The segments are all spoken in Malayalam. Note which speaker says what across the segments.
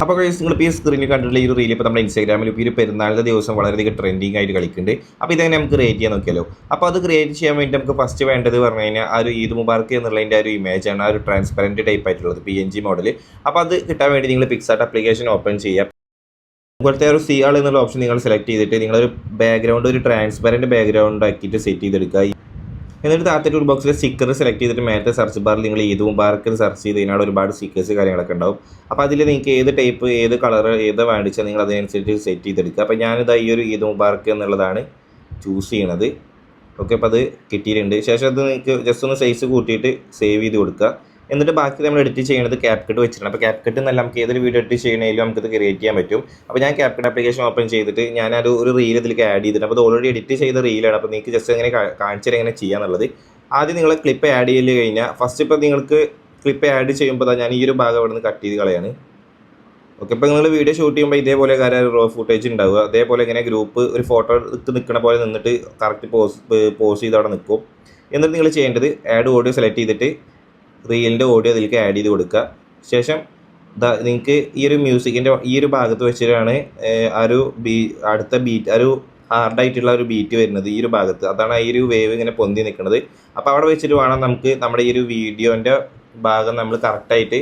Speaker 1: അപ്പോൾ നിങ്ങൾ ഇപ്പോൾ ഈ സ്ക്രീനിൽ കണ്ടിട്ടുള്ള ഈ ഒരു റീൽ ഇപ്പോൾ നമ്മുടെ ഇൻസ്റ്റാഗ്രാമിൽ ഇപ്പോൾ ഈ ഒരു പെരുന്നാളിൻ്റെ ദിവസം വളരെയധികം ട്രെൻഡിങ് ആയിട്ട് കളിക്കുന്നുണ്ട്. അപ്പോൾ ഇതെങ്ങനെ നമുക്ക് ക്രിയേറ്റ് ചെയ്യാൻ നോക്കിയാലോ. അപ്പോൾ അത് ക്രിയേറ്റ് ചെയ്യാൻ വേണ്ടി നമുക്ക് ഫസ്റ്റ് വേണ്ടത് പറഞ്ഞു കഴിഞ്ഞാൽ ആ ഒരു ഈദ് മുബാർക്ക് എന്നുള്ളതിൻ്റെ ആ ഒരു ഇമേജാണ്, ആ ഒരു ട്രാൻസ്പെറൻറ്റ് ടൈപ്പ് ആയിട്ടുള്ളത് PNG മോഡൽ. അപ്പോൾ അത് കിട്ടാൻ വേണ്ടി നിങ്ങൾ പിക്സാർട്ട് ആപ്ലിക്കേഷൻ ഓപ്പൺ ചെയ്യുക. അതുപോലത്തെ ഒരു CR എന്നുള്ള ഓപ്ഷൻ നിങ്ങൾ സെലക്ട് ചെയ്തിട്ട് നിങ്ങളൊരു ബാക്ക്ഗ്രൗണ്ട് ഒരു ട്രാൻസ്പെറൻറ്റ് ബാക്ക്ഗ്രൗണ്ട് ആക്കിയിട്ട് സെറ്റ് ചെയ്തെടുക്കുക. എന്നിട്ട് താഴത്തെ ടൂൾ ബോക്സിൽ സ്റ്റിക്കർ സെലക്ട് ചെയ്തിട്ട് മേലത്തെ സെർച്ച് ബാറിൽ നിങ്ങൾ ഈദ് മുബാർക്ക് സെർച്ച് ചെയ്ത് കഴിഞ്ഞാൽ ഒരുപാട് സ്റ്റിക്കേഴ്സ് കാര്യങ്ങളൊക്കെ ഉണ്ടാവും. അപ്പോൾ അതിൽ നിങ്ങൾക്ക് ഏത് ടൈപ്പ് ഏത് കളർ ഏത് വേണ്ടിച്ചാൽ നിങ്ങൾ അതിനനുസരിച്ച് സെറ്റ് ചെയ്തെടുക്കുക. അപ്പോൾ ഞാനിത് ഈ ഒരു ഈദ് മുബാർക്ക് എന്നുള്ളതാണ് ചൂസ് ചെയ്യണത്. ഓക്കെ, അപ്പോൾ അത് കിട്ടിയിട്ടുണ്ട്. ശേഷം അത് നിങ്ങൾക്ക് ജസ്റ്റ് ഒന്ന് സൈസ് കൂട്ടിയിട്ട് സേവ് ചെയ്ത് കൊടുക്കുക. എന്നിട്ട് ബാക്കി നമ്മൾ എഡിറ്റ് ചെയ്യുന്നത് CapCut വെച്ചിട്ടാണ്. അപ്പോൾ CapCut എന്നല്ല, നമുക്ക് ഏതൊരു വീഡിയോ എഡിറ്റ് ചെയ്യണമെങ്കിലും നമുക്കത് ക്രിയേറ്റ് ചെയ്യാൻ പറ്റും. അപ്പോൾ ഞാൻ CapCut ആപ്ലിക്കേഷൻ ഓപ്പൺ ചെയ്തിട്ട് ഞാനത് ഒരു റീൽ ഇതിലേക്ക് ആഡ് ചെയ്തിട്ട്, അപ്പോൾ അത് ഓൾറെഡി എഡിറ്റ് ചെയ്ത റീലാണ്. അപ്പോൾ നിങ്ങൾക്ക് ജസ്റ്റ് എങ്ങനെ കാണിച്ചാൽ എങ്ങനെ ചെയ്യാന്നുള്ളത്. ആദ്യം നിങ്ങൾ ക്ലിപ്പ് ആഡ് ചെയ്ത് കഴിഞ്ഞാൽ ഫസ്റ്റ് ഇപ്പോൾ നിങ്ങൾക്ക് ക്ലിപ്പ് ആഡ് ചെയ്യുമ്പോൾ ഞാൻ ഈ ഒരു ഭാഗം അവിടെ നിന്ന് കട്ട് ചെയ്ത് കളയാണ്. ഓക്കെ, ഇപ്പോൾ നിങ്ങൾ വീഡിയോ ഷൂട്ട് ചെയ്യുമ്പോൾ ഇതേപോലെ കാര്യം റോ ഫുട്ടേജ് ഉണ്ടാവുക. അതേപോലെ ഇങ്ങനെ ഗ്രൂപ്പ് ഒരു ഫോട്ടോ നിൽക്കുന്ന പോലെ നിന്നിട്ട് കറക്റ്റ് പോസ് ചെയ്ത് അവിടെ നിൽക്കും. എന്നിട്ട് നിങ്ങൾ ചെയ്യേണ്ടത് ആഡ് ഓഡിയോ സെലക്ട് ചെയ്തിട്ട് റീലിൻ്റെ ഓഡിയോ അതിലേക്ക് ആഡ് ചെയ്ത് കൊടുക്കുക. ശേഷം നിങ്ങൾക്ക് ഈ ഒരു മ്യൂസിക്കിൻ്റെ ഈ ഒരു ഭാഗത്ത് വെച്ചിട്ടാണ് ആ ഒരു അടുത്ത ബീറ്റ്, ഒരു ഹാർഡായിട്ടുള്ള ഒരു ബീറ്റ് വരുന്നത് ഈ ഒരു ഭാഗത്ത്. അതാണ് ഈ ഒരു വേവ് ഇങ്ങനെ പൊന്തി നിൽക്കുന്നത്. അപ്പോൾ അവിടെ വെച്ചിട്ട് വേണം നമുക്ക് നമ്മുടെ ഈ ഒരു വീഡിയോൻ്റെ ഭാഗം നമ്മൾ കറക്റ്റായിട്ട്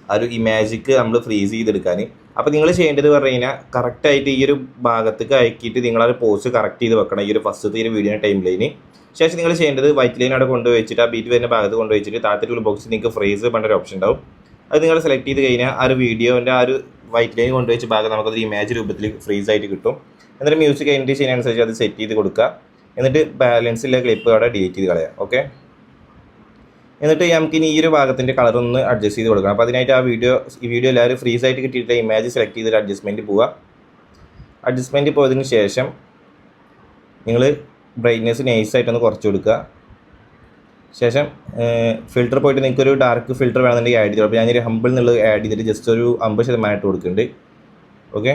Speaker 1: ആ ഒരു ഇമേജിക്ക് നമ്മൾ ഫ്രീസ് ചെയ്തെടുക്കാൻ. അപ്പോൾ നിങ്ങൾ ചെയ്യേണ്ടത് പറഞ്ഞു കഴിഞ്ഞാൽ കറക്റ്റായിട്ട് ഈ ഒരു ഭാഗത്തേക്ക് അയക്കിയിട്ട് നിങ്ങളത് പോസ്റ്റ് കറക്റ്റ് ചെയ്ത് വെക്കണം, ഈ ഒരു ഫസ്റ്റത്തെ ഈ ഒരു വീഡിയോ ടൈം ലൈന്. ശേഷം നിങ്ങൾ ചെയ്യേണ്ടത് വൈറ്റ് ലൈൻ അവിടെ കൊണ്ടുവച്ചിട്ട് ആ ബീറ്റ് വരുന്ന ഭാഗത്ത് കൊണ്ടുവച്ചിട്ട് താഴത്തെ ടൂൾ ബോക്സിൽ നിങ്ങൾക്ക് ഫ്രീസ് ചെയ്യേണ്ട ഒരു ഓപ്ഷൻ ഉണ്ടാവും. അത് നിങ്ങൾ സെലക്ട് ചെയ്ത് കഴിഞ്ഞാൽ ആ ഒരു വീഡിയോൻ്റെ ആ ഒരു വൈറ്റ് ലൈൻ കൊണ്ടുവച്ച ഭാഗം നമുക്കത് ഇമേജ് രൂപത്തിൽ ഫ്രീസ് ആയിട്ട് കിട്ടും. എന്നിട്ട് മ്യൂസിക് എൻഡ് ചെയ്യുന്നതിനനുസരിച്ച് അത് സെറ്റ് ചെയ്ത് കൊടുക്കുക. എന്നിട്ട് ബാലൻസിലെ ക്ലിപ്പ് അവിടെ ഡിലീറ്റ് ചെയ്ത് കളയാം. ഓക്കെ, എന്നിട്ട് നമുക്കിനി ഈ ഒരു ഭാഗത്തിൻ്റെ കളറൊന്ന് അഡ്ജസ്റ്റ് ചെയ്ത് കൊടുക്കണം. അപ്പോൾ അതിനായിട്ട് ഈ വീഡിയോ എല്ലാവരും ഫ്രീസ് ആയിട്ട് കിട്ടിയിട്ട് ഇമേജ് സെലക്ട് ചെയ്തിട്ട് അഡ്ജസ്റ്റ്മെൻറ്റ് പോവുക. അഡ്ജസ്റ്റ്മെൻറ്റ് പോയതിന് ശേഷം നിങ്ങൾ ബ്രൈറ്റ്നെസ് നൈസായിട്ടൊന്ന് കുറച്ച് കൊടുക്കുക. ശേഷം ഫിൽറ്റർ പോയിട്ട് നിങ്ങൾക്കൊരു ഡാർക്ക് ഫിൽറ്റർ വേണമെന്നുണ്ടെങ്കിൽ ആഡ് ചെയ്തു. അപ്പോൾ ഞാനൊരു ഹമ്പിൾ എന്നുള്ളത് ആഡ് ചെയ്തിട്ട് ജസ്റ്റ് ഒരു 50% ഇട്ട് കൊടുക്കുന്നുണ്ട്. ഓക്കെ,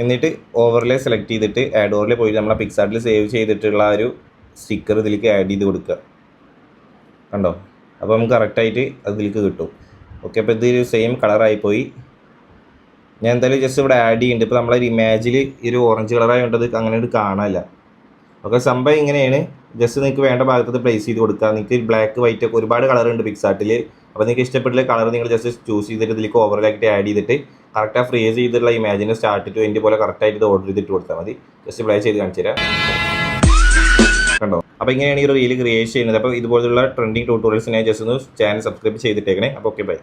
Speaker 1: എന്നിട്ട് ഓവർലേ സെലക്ട് ചെയ്തിട്ട് ആഡ് ഓവർലേ പോയിട്ട് നമ്മളെ പിക്സാർട്ടിൽ സേവ് ചെയ്തിട്ടുള്ള ഒരു സ്റ്റിക്കർ ഇതിലേക്ക് ആഡ് ചെയ്ത് കൊടുക്കുക. കണ്ടോ? അപ്പോൾ നമുക്ക് കറക്റ്റായിട്ട് അതിലേക്ക് കിട്ടും. ഓക്കെ, അപ്പോൾ ഇത് സെയിം കളറായിപ്പോയി. ഞാൻ എന്തായാലും ജസ്റ്റ് ഇവിടെ ആഡ് ചെയ്യുന്നുണ്ട്. ഇപ്പോൾ നമ്മളൊരു ഇമേജിൽ ഈ ഒരു ഓറഞ്ച് കളറായതുകൊണ്ട് അങ്ങനെ ഒരു കാണാനില്ല. ഓക്കെ, സംഭവം ഇങ്ങനെയാണ്. ജസ്റ്റ് നിങ്ങൾക്ക് വേണ്ട ഭാഗത്ത് പ്ലേസ് ചെയ്ത് കൊടുക്കുക. നിങ്ങൾക്ക് ബ്ലാക്ക് വൈറ്റ് ഒക്കെ ഒരുപാട് കളറുണ്ട് പിക്സാർട്ടിൽ. അപ്പോൾ നിങ്ങൾക്ക് ഇഷ്ടപ്പെട്ടുള്ള കളർ നിങ്ങൾ ജസ്റ്റ് ചൂസ് ചെയ്തിട്ട് ഇതിലേക്ക് ഓവറിലായിട്ട് ആഡ് ചെയ്തിട്ട് കറക്റ്റാக ഫ്രീസ് ചെയ്തിട്ടുള്ള ഇമേജിനെ സ്റ്റാർട്ട് ടു എൻഡ് പോലെ കറക്റ്റായിട്ട് ഇത് ഓർഡർ ചെയ്തിട്ട് കൊടുത്താൽ മതി. ജസ്റ്റ് പ്ലേ ചെയ്ത് കാണിച്ചു തരാം. കണ്ടോ? അപ്പോൾ ഇങ്ങനെയാണ് ഈ റീൽ ക്രിയേറ്റ് ചെയ്യുന്നത്. അപ്പോൾ ഇതുപോലുള്ള ട്രെൻഡിങ് ട്യൂട്ടോറിയൽസ് ഞാൻ ജസ്റ്റ് ഒന്ന് ചാനൽ സബ്സ്ക്രൈബ് ചെയ്തിട്ടേക്കണേ. അപ്പോൾ ഓക്കെ, ബൈ.